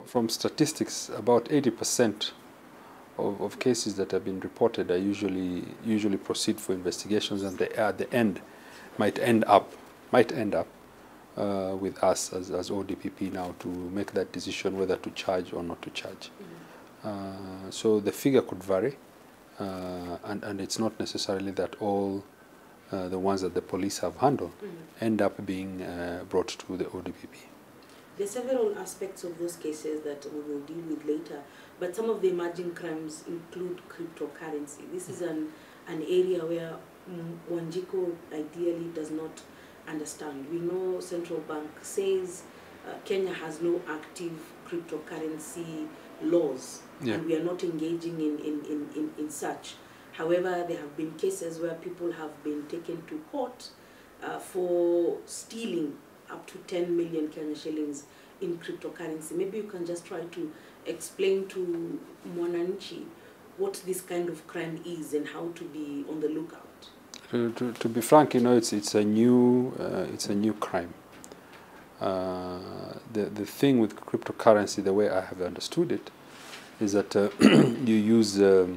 From statistics, about 80% of cases that have been reported are usually proceed for investigations, and they at the end might end up with us as ODPP now to make that decision whether to charge or not to charge. So the figure could vary, and it's not necessarily that all the ones that the police have handled end up being brought to the ODPP. There are several aspects of those cases that we will deal with later, but some of the emerging crimes include cryptocurrency. This is an area where Wanjiku ideally does not understand. We know Central Bank says Kenya has no active cryptocurrency laws, and we are not engaging in such. However, there have been cases where people have been taken to court for stealing up to 10 million Kenya shillings in cryptocurrency. Maybe you can just try to explain to Mwananchi what this kind of crime is and how to be on the lookout. To be frank, it's a new crime. The thing with cryptocurrency, the way I have understood it, is that you use the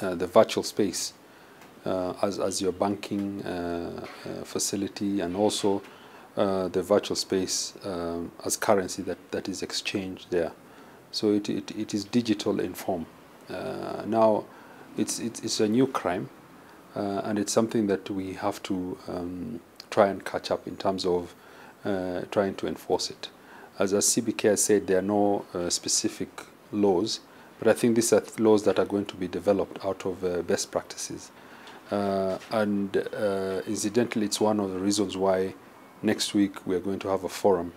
virtual space as your banking facility, and also the virtual space as currency that is exchanged there. So it is digital in form. Now it's a new crime, and it's something that we have to try and catch up in terms of trying to enforce it. As CBK has said, there are no specific laws, but I think these are laws that are going to be developed out of best practices. And incidentally, it's one of the reasons why next week we are going to have a forum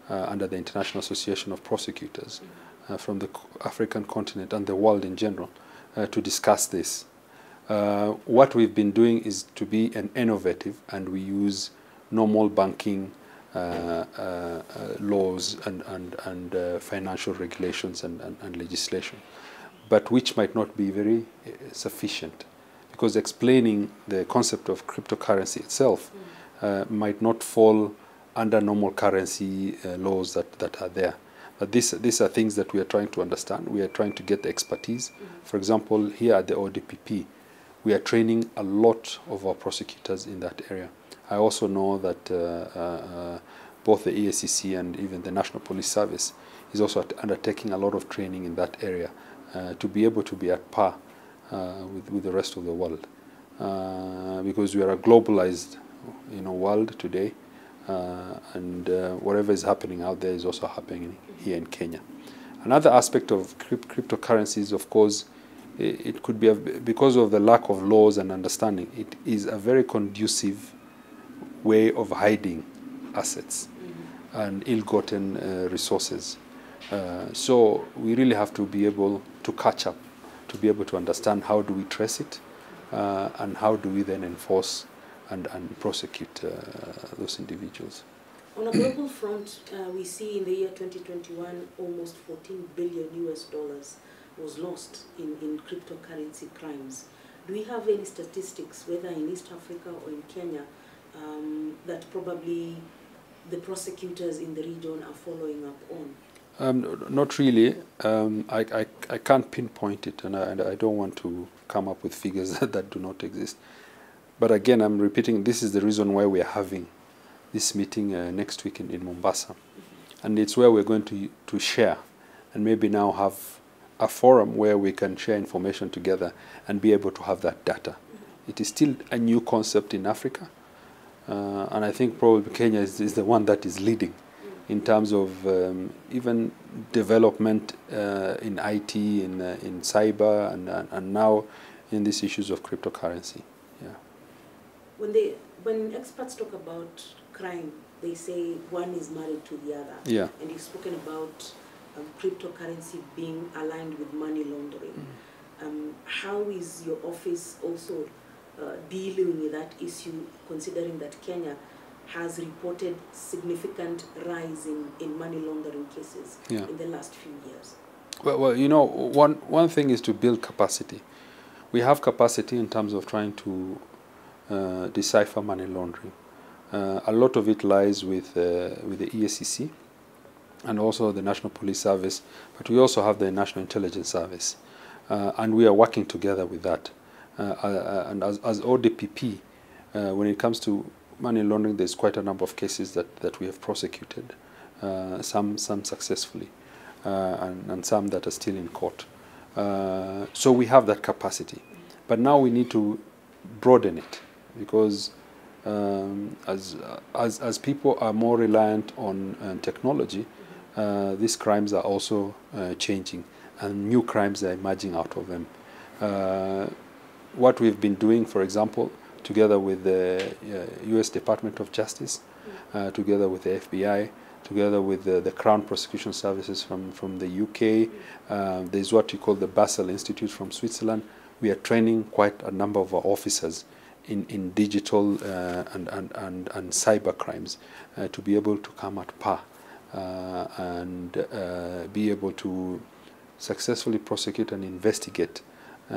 under the International Association of Prosecutors from the African continent and the world in general to discuss this. What we've been doing is to be innovative, and we use normal banking laws and financial regulations and legislation, but which might not be very sufficient, because explaining the concept of cryptocurrency itself might not fall under normal currency laws that are there. But these are things that we are trying to understand. We are trying to get the expertise. For example, here at the ODPP, we are training a lot of our prosecutors in that area. I also know that both the EACC and even the National Police Service is also undertaking a lot of training in that area to be able to be at par with the rest of the world, because we are a globalized world today, and whatever is happening out there is also happening here in Kenya. Another aspect of cryptocurrencies, of course, it could be because of the lack of laws and understanding. It is a very conducive way of hiding assets and ill-gotten resources. So we really have to be able to catch up, to be able to understand how do we trace it, and how do we then enforce and prosecute those individuals. On a global front, we see in the year 2021 almost $14 billion was lost in cryptocurrency crimes. Do we have any statistics, whether in East Africa or in Kenya, that probably the prosecutors in the region are following up on? Not really. I can't pinpoint it, and I don't want to come up with figures that do not exist. But again, I'm repeating, this is the reason why we are having this meeting next week in Mombasa. And it's where we're going to share, and maybe now have a forum where we can share information together and be able to have that data. It is still a new concept in Africa, and I think probably Kenya is the one that is leading in terms of even development in IT, in cyber, and now in these issues of cryptocurrency. Yeah. When experts talk about crime, they say one is married to the other. Yeah. And you've spoken about cryptocurrency being aligned with money laundering. How is your office also dealing with that issue, considering that Kenya has reported significant rise in money laundering cases in the last few years? Well, one thing is to build capacity. We have capacity in terms of trying to decipher money laundering. A lot of it lies with the EACC, and also the National Police Service, but we also have the National Intelligence Service, and we are working together with that. And as ODPP, when it comes to money laundering, there's quite a number of cases that we have prosecuted, some successfully, and some that are still in court. So we have that capacity, but now we need to broaden it, because as people are more reliant on technology, these crimes are also changing, and new crimes are emerging out of them. What we've been doing, for example, together with the U.S. Department of Justice, together with the FBI, together with the Crown Prosecution Services from the UK, there's what you call the Basel Institute from Switzerland. We are training quite a number of our officers in digital and cyber crimes to be able to come at par and be able to successfully prosecute and investigate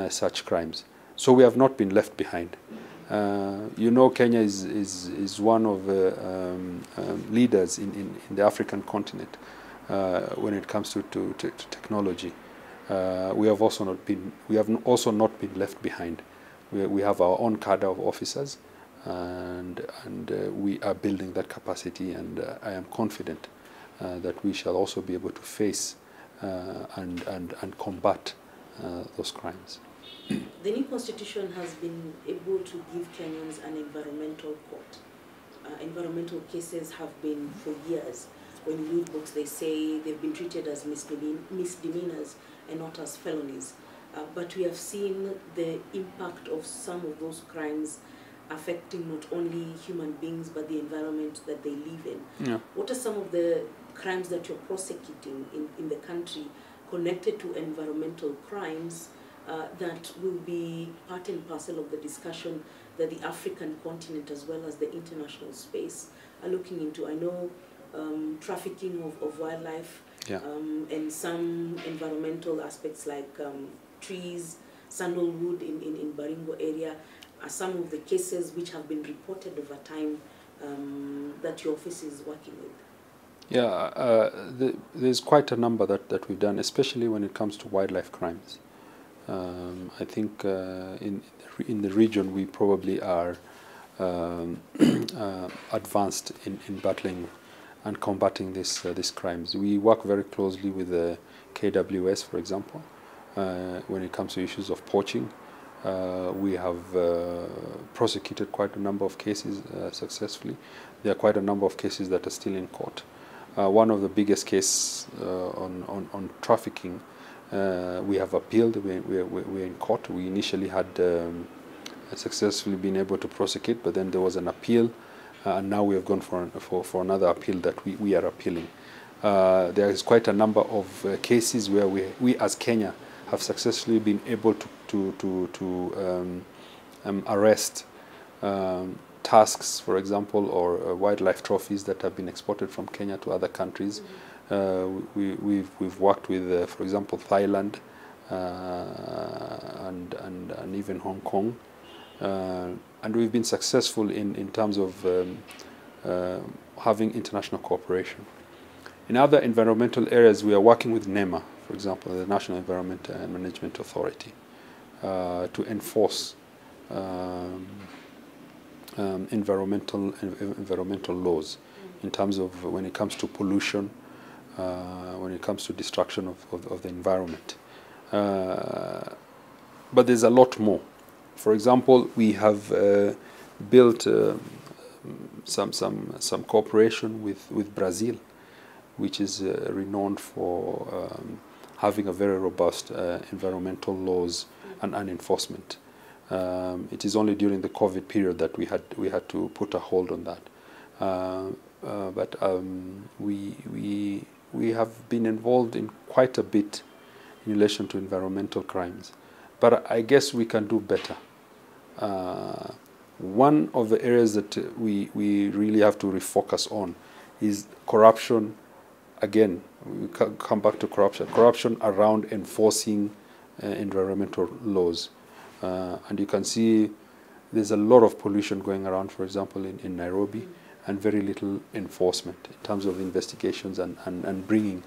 such crimes. So we have not been left behind. You know, Kenya is one of the leaders in the African continent when it comes to technology. We have also not been left behind. We have our own cadre of officers, and we are building that capacity, and I am confident that we shall also be able to face and combat those crimes. The new constitution has been able to give Kenyans an environmental court. Environmental cases have been for years. When you read books, they say they've been treated as misdemeanors and not as felonies. But we have seen the impact of some of those crimes affecting not only human beings but the environment that they live in. Yeah. What are some of the crimes that you're prosecuting in the country connected to environmental crimes that will be part and parcel of the discussion that the African continent as well as the international space are looking into? I know trafficking of wildlife, yeah. And some environmental aspects like trees, sandalwood in Baringo area are some of the cases which have been reported over time that your office is working with. Yeah, there's quite a number that we've done, especially when it comes to wildlife crimes. I think in the region we probably are advanced in battling and combating these crimes. We work very closely with the KWS, for example, when it comes to issues of poaching. We have prosecuted quite a number of cases successfully. There are quite a number of cases that are still in court. One of the biggest cases on trafficking, we have appealed. We're in court. We initially had successfully been able to prosecute, but then there was an appeal, and now we have gone for another appeal that we are appealing. There is quite a number of cases where we as Kenya have successfully been able to arrest tusks, for example, or wildlife trophies that have been exported from Kenya to other countries. We've worked with, for example, Thailand and even Hong Kong, and we've been successful in terms of having international cooperation. In other environmental areas, we are working with NEMA, for example, the National Environment and Management Authority, to enforce environmental laws in terms of when it comes to pollution, when it comes to destruction of the environment. But there's a lot more. For example, we have built some cooperation with Brazil, which is renowned for having a very robust environmental laws and enforcement. It is only during the COVID period that we had to put a hold on that. But we have been involved in quite a bit in relation to environmental crimes. But I guess we can do better. One of the areas that we really have to refocus on is corruption. Again, we come back to corruption. Corruption around enforcing environmental laws. And you can see there's a lot of pollution going around, for example, in Nairobi. and very little enforcement in terms of investigations and bringing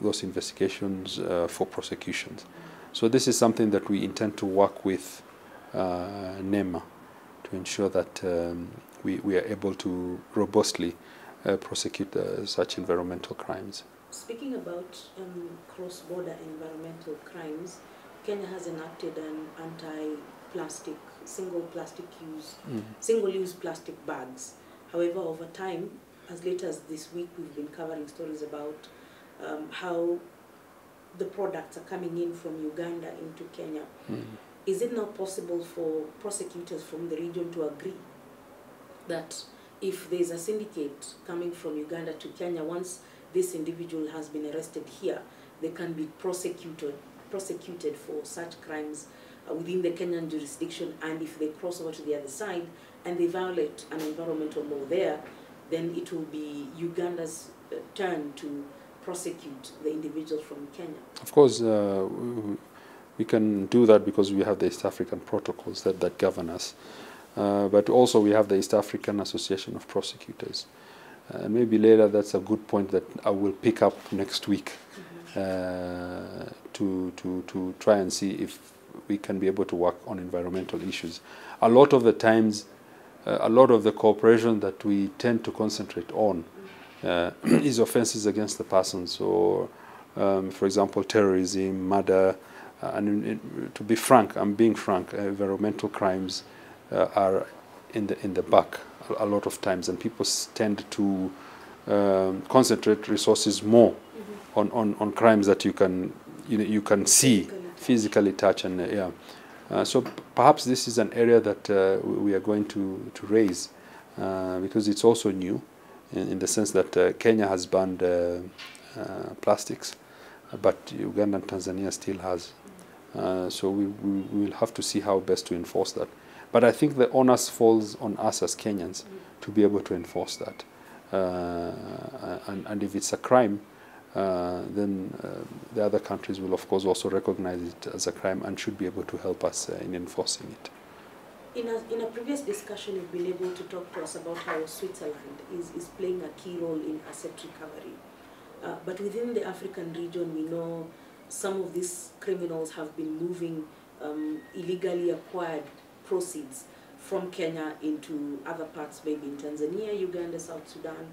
those investigations for prosecutions. So this is something that we intend to work with NEMA to ensure that we are able to robustly prosecute such environmental crimes. Speaking about cross-border environmental crimes, Kenya has enacted an anti-plastic, single-use plastic bags. However, over time, as late as this week, we've been covering stories about how the products are coming in from Uganda into Kenya. Is it now possible for prosecutors from the region to agree that if there's a syndicate coming from Uganda to Kenya, once this individual has been arrested here, they can be prosecuted for such crimes within the Kenyan jurisdiction, and if they cross over to the other side and they violate an environmental law there, then it will be Uganda's turn to prosecute the individual from Kenya? Of course, we can do that because we have the East African protocols that govern us. But also we have the East African Association of Prosecutors. Maybe later that's a good point that I will pick up next week to try and see if we can be able to work on environmental issues. A lot of the times, a lot of the cooperation that we tend to concentrate on is offenses against the persons, or for example, terrorism, murder, and to be frank, I'm being frank, environmental crimes are in the back a lot of times, and people tend to concentrate resources more on crimes that you can see, physically touch, and so perhaps this is an area that we are going to raise because it's also new in the sense that Kenya has banned plastics, but Uganda and Tanzania still has. So we will have to see how best to enforce that. But I think the onus falls on us as Kenyans to be able to enforce that. And if it's a crime, then the other countries will, of course, also recognize it as a crime and should be able to help us in enforcing it. In a previous discussion, you've been able to talk to us about how Switzerland is playing a key role in asset recovery. But within the African region, we know some of these criminals have been moving illegally acquired proceeds from Kenya into other parts, maybe in Tanzania, Uganda, South Sudan.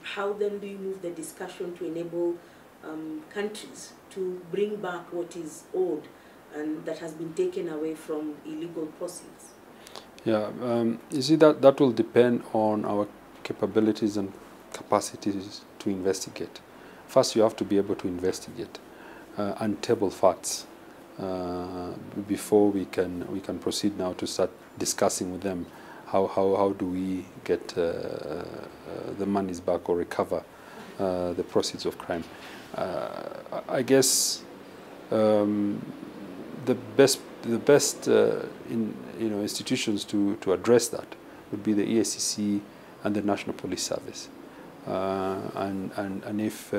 How then do you move the discussion to enable countries to bring back what is owed and that has been taken away from illegal proceeds? Yeah, you see, that will depend on our capabilities and capacities to investigate. First, you have to be able to investigate and table facts before we can proceed now to start discussing with them how do we get the monies back or recover the proceeds of crime. I guess the best institutions to address that would be the EACC and the National Police Service, and if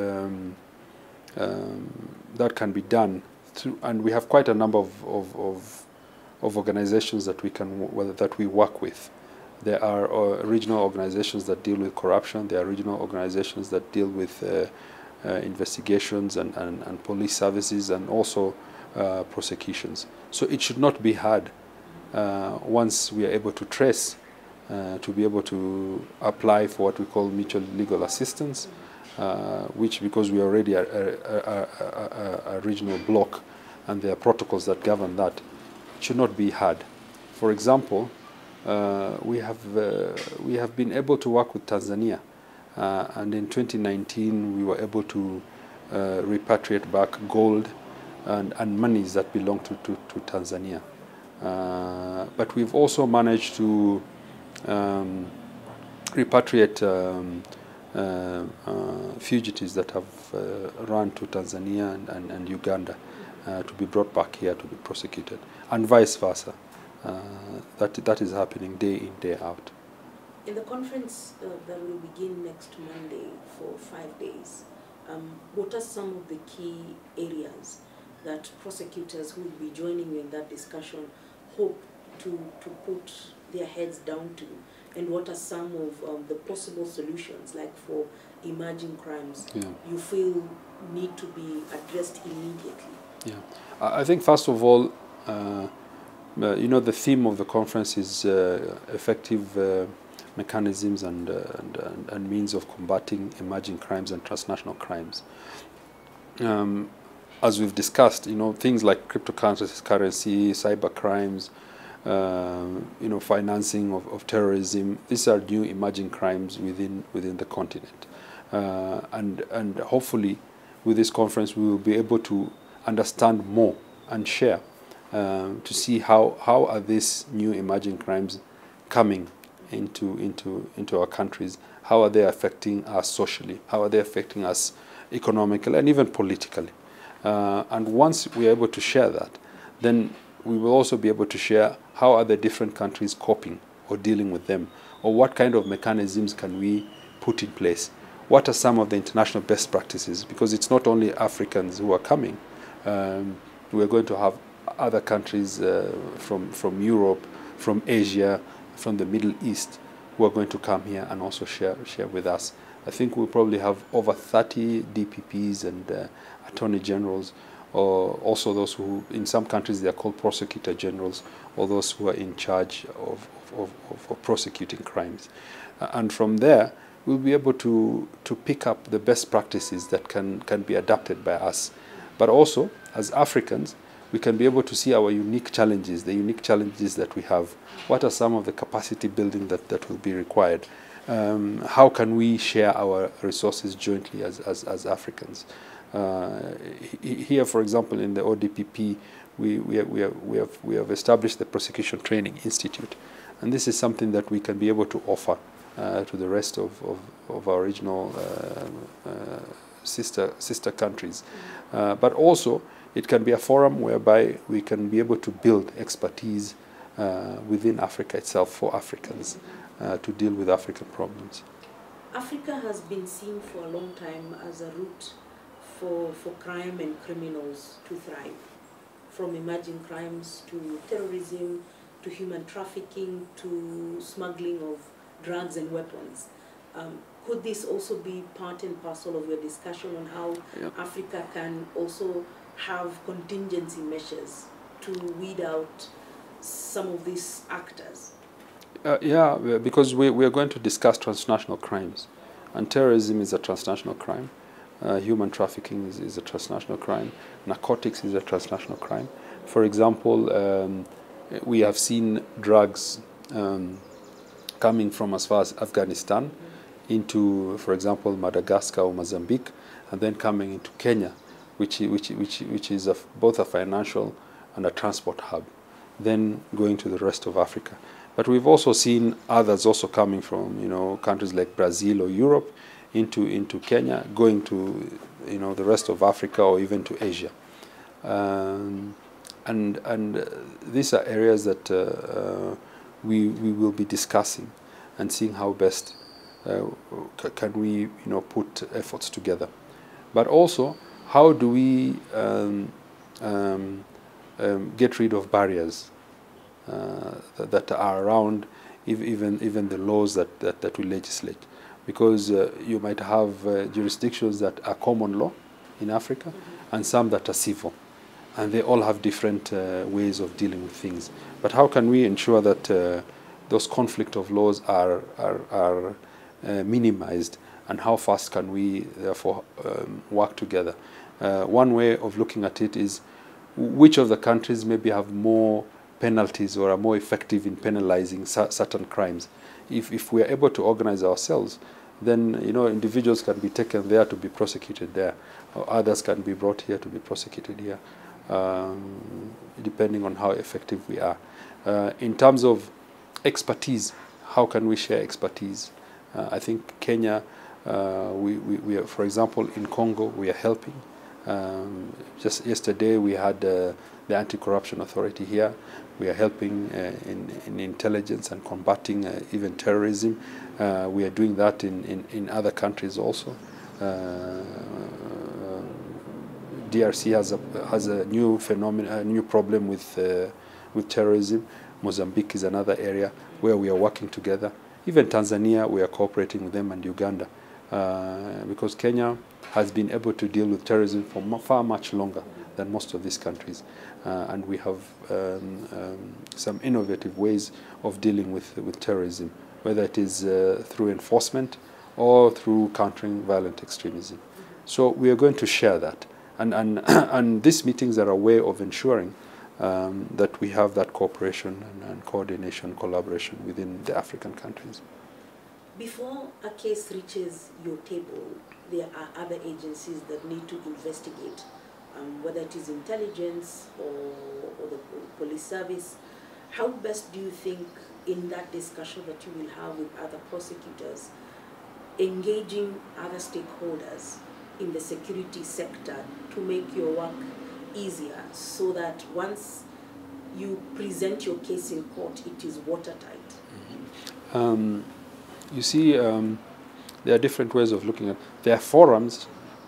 that can be done through, and we have quite a number of organizations that we work with. There are regional organizations that deal with corruption. There are regional organizations that deal with investigations and police services, and also prosecutions. So it should not be hard once we are able to trace to be able to apply for what we call mutual legal assistance, which, because we are already a regional bloc and there are protocols that govern that, it should not be hard. For example, we have been able to work with Tanzania, and in 2019 we were able to repatriate back gold and monies that belong to Tanzania. But we've also managed to repatriate fugitives that have run to Tanzania and Uganda to be brought back here to be prosecuted, and vice versa. That is happening day in, day out. In the conference that will begin next Monday for 5 days, what are some of the key areas that prosecutors who will be joining you in that discussion hope to put their heads down to and what are some of the possible solutions, like for emerging crimes, you feel need to be addressed immediately? Yeah, I think first of all, the theme of the conference is effective mechanisms and means of combating emerging crimes and transnational crimes. As we've discussed, things like cryptocurrency, cyber crimes, financing of terrorism. These are new emerging crimes within the continent, and hopefully, with this conference, we will be able to understand more and share to see how are these new emerging crimes coming into our countries. How are they affecting us socially? How are they affecting us economically and even politically? And once we are able to share that, then we will also be able to share how are the different countries coping or dealing with them, or what kind of mechanisms can we put in place. What are some of the international best practices? Because it's not only Africans who are coming. We're going to have other countries from Europe, from Asia, from the Middle East, who are going to come here and also share with us. I think we'll probably have over 30 DPPs and attorney generals, or also those who, in some countries, they are called prosecutor generals, or those who are in charge of prosecuting crimes. And from there, we'll be able to pick up the best practices that can be adapted by us. But also, as Africans, we can be able to see our unique challenges, the unique challenges that we have. What are some of the capacity building that will be required? How can we share our resources jointly as Africans? Here, for example, in the ODPP, we have established the Prosecution Training Institute, and this is something that we can be able to offer to the rest of our regional sister countries. But also, it can be a forum whereby we can be able to build expertise within Africa itself for Africans to deal with African problems. Africa has been seen for a long time as a route for crime and criminals to thrive, from emerging crimes to terrorism, to human trafficking, to smuggling of drugs and weapons. Could this also be part and parcel of your discussion on how Africa can also have contingency measures to weed out some of these actors? Because we are going to discuss transnational crimes, and terrorism is a transnational crime. Human trafficking is a transnational crime. Narcotics is a transnational crime. For example, we have seen drugs coming from as far as Afghanistan into, for example, Madagascar or Mozambique, and then coming into Kenya, which is both a financial and a transport hub, then going to the rest of Africa. But we've also seen others also coming from countries like Brazil or Europe into Kenya, going to the rest of Africa or even to Asia. And these are areas that we will be discussing and seeing how best can we put efforts together. But also, how do we get rid of barriers that are around even the laws that we legislate? Because you might have jurisdictions that are common law in Africa and some that are civil, and they all have different ways of dealing with things. But how can we ensure that those conflict of laws are minimized, and how fast can we therefore work together? One way of looking at it is which of the countries maybe have more penalties or are more effective in penalizing certain crimes. If we are able to organize ourselves, then individuals can be taken there to be prosecuted there, or others can be brought here to be prosecuted here, depending on how effective we are. In terms of expertise, how can we share expertise? I think Kenya, we are, for example, in Congo, we are helping. Just yesterday we had the Anti-Corruption Authority here. We are helping in intelligence and combating even terrorism. We are doing that in other countries also. DRC has a new phenomenon, a new problem with terrorism. Mozambique is another area where we are working together. Even Tanzania, we are cooperating with them, and Uganda, because Kenya has been able to deal with terrorism for far much longer than most of these countries. And we have some innovative ways of dealing with terrorism, whether it is through enforcement or through countering violent extremism. So we are going to share that. And these meetings are a way of ensuring that we have that cooperation and coordination, collaboration within the African countries. Before a case reaches your table, there are other agencies that need to investigate, whether it is intelligence or the police service. How best do you think in that discussion that you will have with other prosecutors, engaging other stakeholders in the security sector to make your work easier, so that once you present your case in court, it is watertight? You see, there are different ways of looking at it. There are forums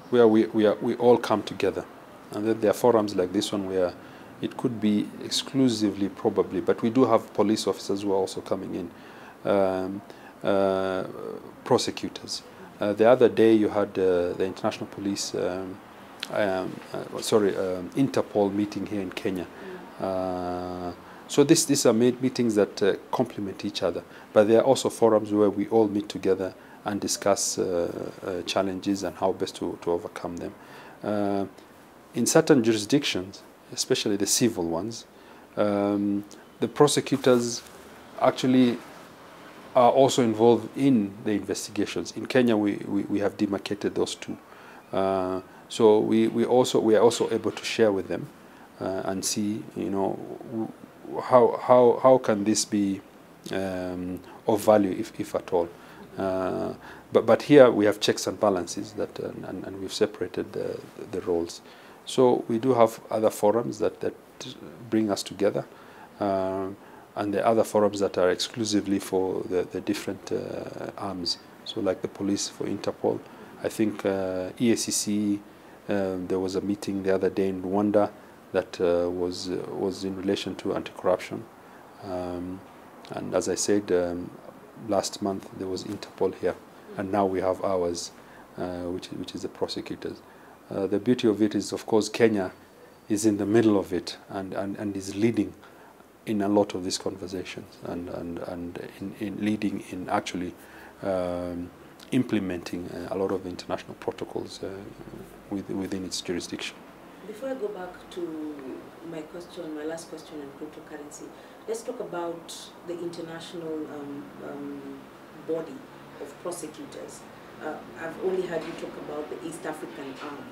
where we all come together. And then there are forums like this one where it could be exclusively probably, but we do have police officers who are also coming in, prosecutors. The other day you had the International Police, Interpol meeting here in Kenya. So these are meetings that complement each other, but there are also forums where we all meet together and discuss challenges and how best to overcome them. In certain jurisdictions, especially the civil ones, the prosecutors actually are also involved in the investigations. In Kenya, we have demarcated those two. So we are also able to share with them and see, how can this be of value, if at all. But here we have checks and balances that, and we've separated the roles. So we do have other forums that bring us together, and the other forums that are exclusively for the different arms. So like the police for Interpol. I think EACC, there was a meeting the other day in Rwanda that was in relation to anti-corruption. And as I said, last month there was Interpol here, and now we have ours, which is the prosecutors. The beauty of it is, of course, Kenya is in the middle of it and is leading in a lot of these conversations and in leading in actually implementing a lot of international protocols within its jurisdiction. Before I go back to my last question on cryptocurrency, let's talk about the international body of prosecutors. I've only heard you talk about the East African arm.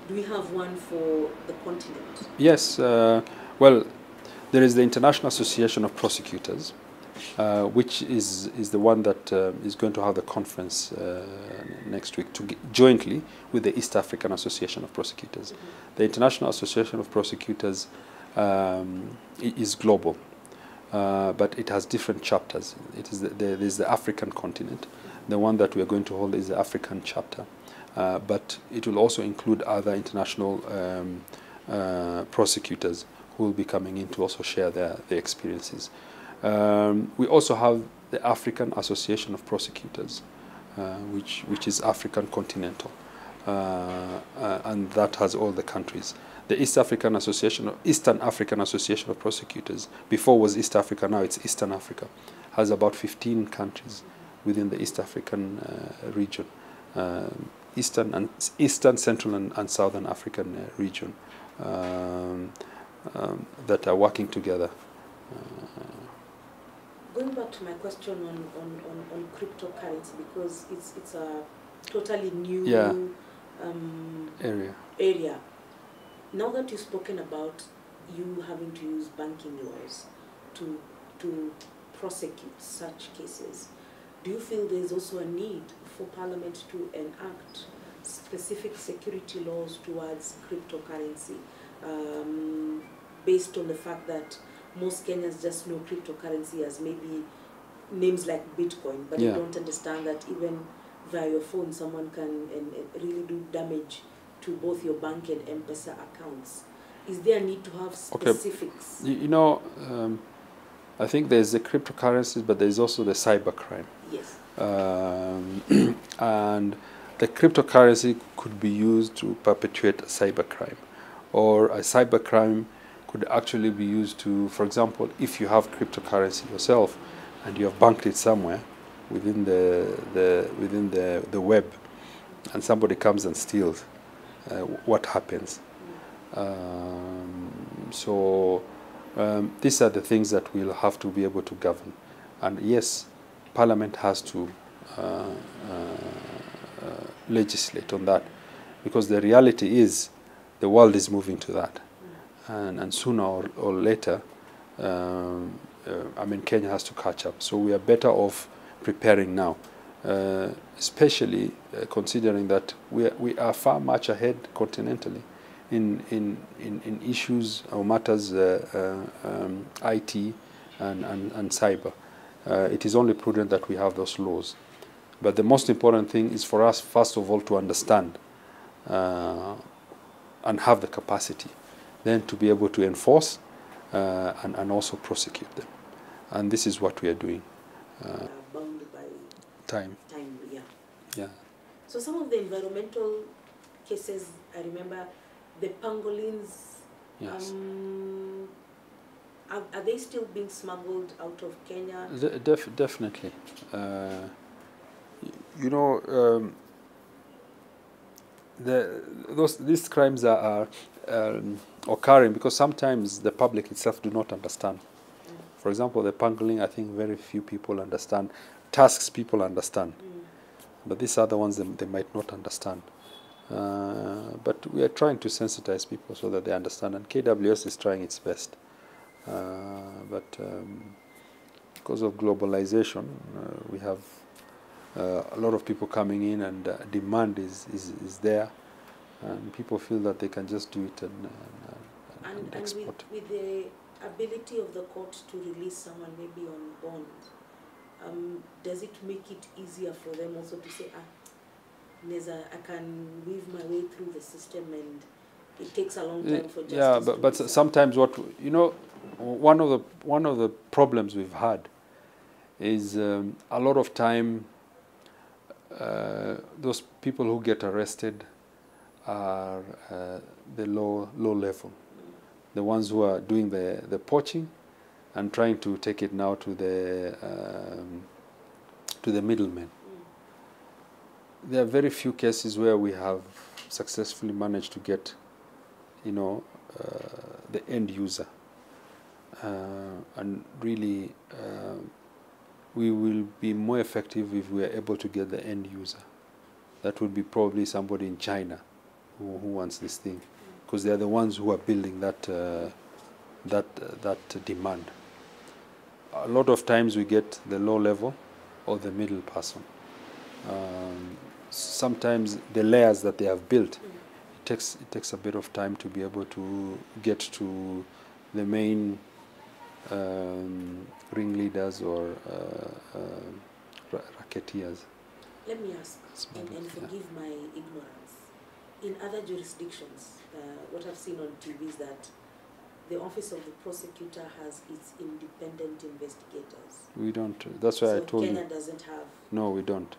Do we have one for the continent? Yes. Well, there is the International Association of Prosecutors, which is the one that is going to have the conference next week jointly with the East African Association of Prosecutors. Mm-hmm. The International Association of Prosecutors is global, but it has different chapters. There's the African continent. The one that we are going to hold is the African chapter, but it will also include other international prosecutors who will be coming in to also share their experiences. We also have the African Association of Prosecutors, which is African continental, and that has all the countries. The Eastern African Association of Prosecutors, before was East Africa, now it's Eastern Africa, has about 15 countries within the East African region, Eastern, Central, and Southern African region that are working together. Going back to my question on cryptocurrency, because it's a totally new area. Now that you've spoken about you having to use banking laws to prosecute such cases, do you feel there's also a need for Parliament to enact specific security laws towards cryptocurrency, based on the fact that most Kenyans just know cryptocurrency as maybe names like Bitcoin, but they don't understand that even via your phone someone can really do damage to both your bank and M-Pesa accounts? Is there a need to have specifics? Okay. I think there's the cryptocurrencies, but there's also the cybercrime. Yes. And the cryptocurrency could be used to perpetuate a cybercrime, or a cybercrime could actually be used to, for example, if you have cryptocurrency yourself and you have banked it somewhere within the web, and somebody comes and steals, what happens? These are the things that we'll have to be able to govern. And yes, Parliament has to legislate on that, because the reality is the world is moving to that. And sooner or later, Kenya has to catch up. So we are better off preparing now, especially considering that we are far much ahead continentally in issues or matters IT and cyber. It is only prudent that we have those laws. But the most important thing is for us, first of all, to understand and have the capacity, then to be able to enforce and also prosecute them. And this is what we are doing. Bound by time. Time, yeah. Yeah. So some of the environmental cases, I remember the pangolins. Yes. Are they still being smuggled out of Kenya? Definitely. These crimes are occurring because sometimes the public itself do not understand. For example, the pangolin, I think very few people understand. Tusks people understand. But these other ones, they might not understand. But we are trying to sensitize people so that they understand, and KWS is trying its best. But because of globalization, we have a lot of people coming in, and demand is there, and people feel that they can just do it and export. With the ability of the court to release someone maybe on bond, does it make it easier for them also to say, I can weave my way through the system, and it takes a long time for justice? Yeah, but sometimes one of the problems we've had is a lot of time those people who get arrested are the low level, the ones who are doing the poaching and trying to take it now to the middlemen. There are very few cases where we have successfully managed to get, the end user, and really we will be more effective if we are able to get the end user. That would be probably somebody in China who wants this thing, because they are the ones who are building that demand. A lot of times we get the low level or the middle person. Sometimes the layers that they have built, it takes a bit of time to be able to get to the main ringleaders or racketeers. Let me ask, and forgive my ignorance. In other jurisdictions, what I've seen on TV is that the Office of the Prosecutor has its independent investigators. We don't. That's why I told you. Kenya doesn't have. No, we don't.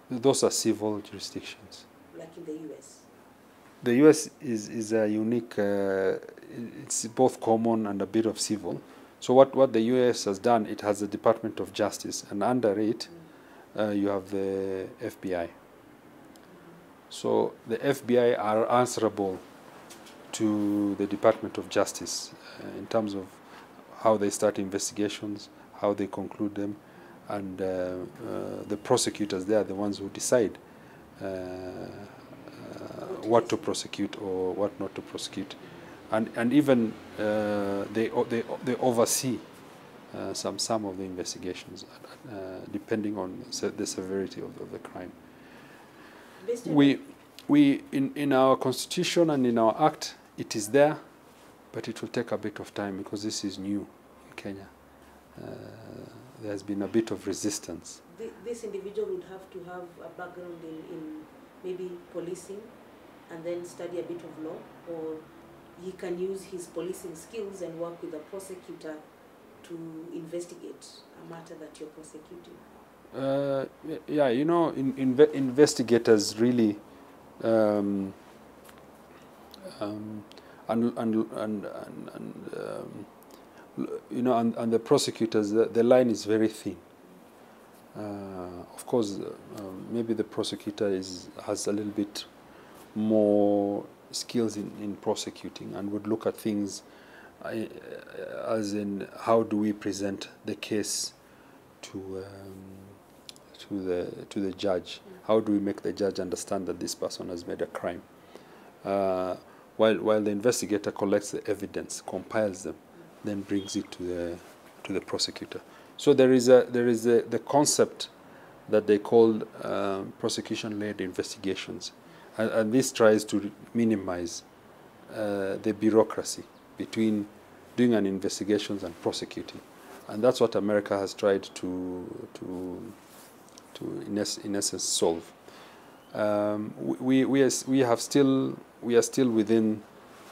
Those are civil jurisdictions. Like in the U.S. The U.S. is a unique. It's both common and a bit of civil. So what the U.S. has done, it has a Department of Justice, and under it, you have the FBI. So the FBI are answerable to the Department of Justice in terms of how they start investigations, how they conclude them, and the prosecutors, they are the ones who decide what to prosecute or what not to prosecute, and even they oversee some of the investigations depending on the severity of the crime. We in our constitution and in our act, it is there, but it will take a bit of time because this is new in Kenya. There has been a bit of resistance. This individual would have to have a background in maybe policing and then study a bit of law, or he can use his policing skills and work with a prosecutor to investigate a matter that you're prosecuting? Yeah, you know, investigators really, um, you know, and the prosecutors, the line is very thin. Of course, maybe the prosecutor has a little bit more skills in prosecuting and would look at things as in how do we present the case to the judge? How do we make the judge understand that this person has made a crime? While the investigator collects the evidence, compiles them, then brings it to the prosecutor. So there is the concept that they call prosecution-led investigations, and this tries to minimize the bureaucracy between doing an investigation and prosecuting, and that's what America has tried to in essence solve. We are still within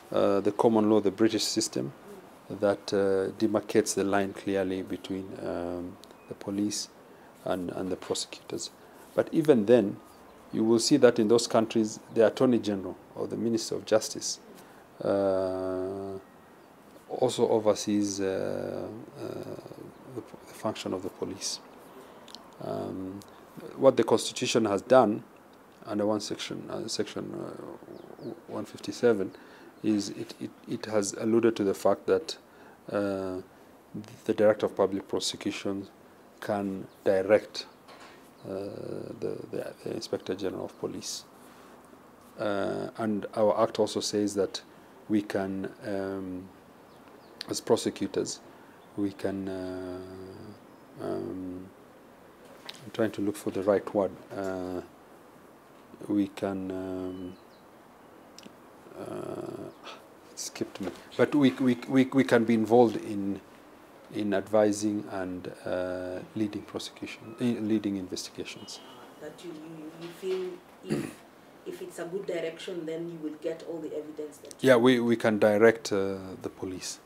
the common law, the British system, that demarcates the line clearly between the police and the prosecutors. But even then, you will see that in those countries, the Attorney General or the Minister of Justice also oversees the function of the police. What the Constitution has done under section 157 is it has alluded to the fact that the Director of Public Prosecution can direct the Inspector General of Police. And our Act also says that we can, as prosecutors, we can, I'm trying to look for the right word, we can, it skipped me, but we can be involved in advising and leading investigations. That you feel if it's a good direction, then you will get all the evidence that we can direct the police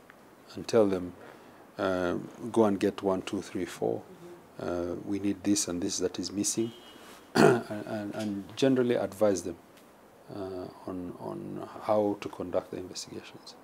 and tell them, go and get 1, 2, 3, 4. We need this and this that is missing, and generally advise them on how to conduct the investigations.